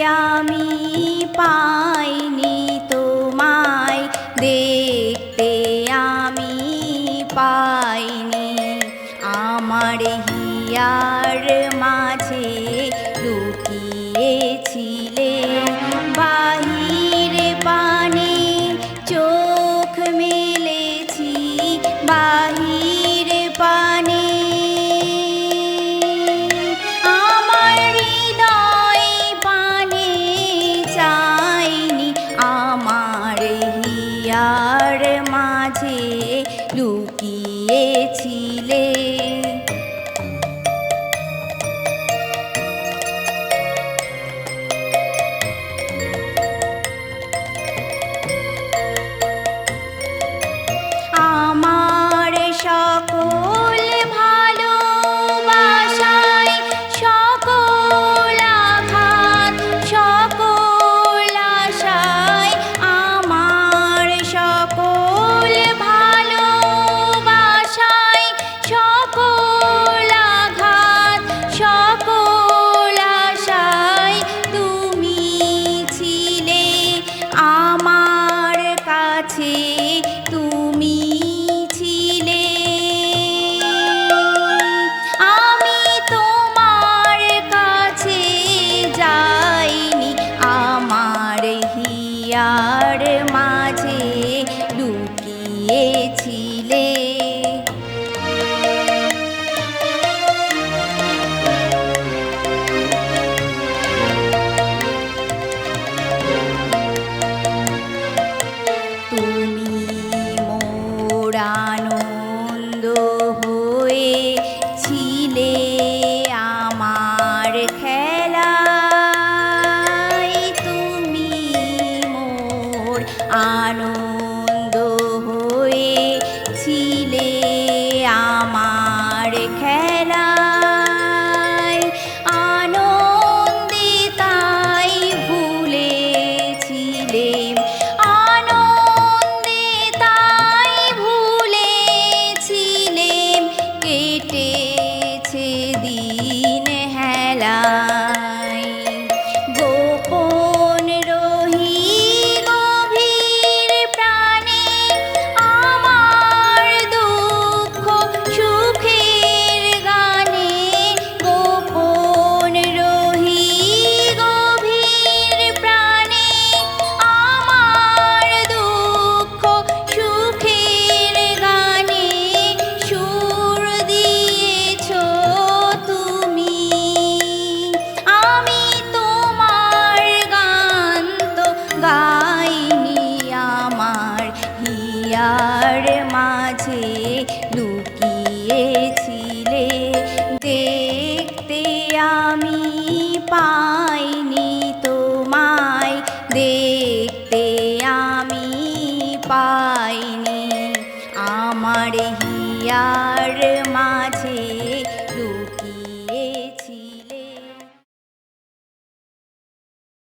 আমি পাইনি তোমায়, দেখতে আমি পাইনি। আমার হিয়ার মাঝে লুকিয়েছিলে বাহিরে পানে, চোখ মেলেছি বাহিরে পানে। আমার হৃদয় পানে চাইনি, আমার হিয়ার মাঝে লুকিয়েছিলে। আমার সকল ভালোবাসায় সকল আঘাত সকল আশায়, আমার সকল ভালোবাসায় সকল আঘাত সকল আশায় তুমি ছিলে আমার কাছে, তুমি ছিলে। আমি তোমার কাছে যাইনি, আমার হিয়ার মাঝে লুকিয়েছিলে। তুমি মোর আনন্দ হয়ে ছিলে আমার খেলায়, তুমি মোর আনন্দ হয়ে ছিলে আমার খেলায়। আনন্দে তাই ভুলেছিলে, আনন্দে তাই ভুলেছিলে, কেটেছে দিন হেলায়। গোপন রহি গভীর প্রাণে, আমার দুঃখ সুখের গানে। গোপন রহি গভীর প্রাণে, আমার দুঃখ সুখের গানে। সুর দিয়েছ তুমি, আমি তোমার গান তো গাইনি, আমার হিয়ার মাঝে লুকিয়েছিলে। দেখতে আমি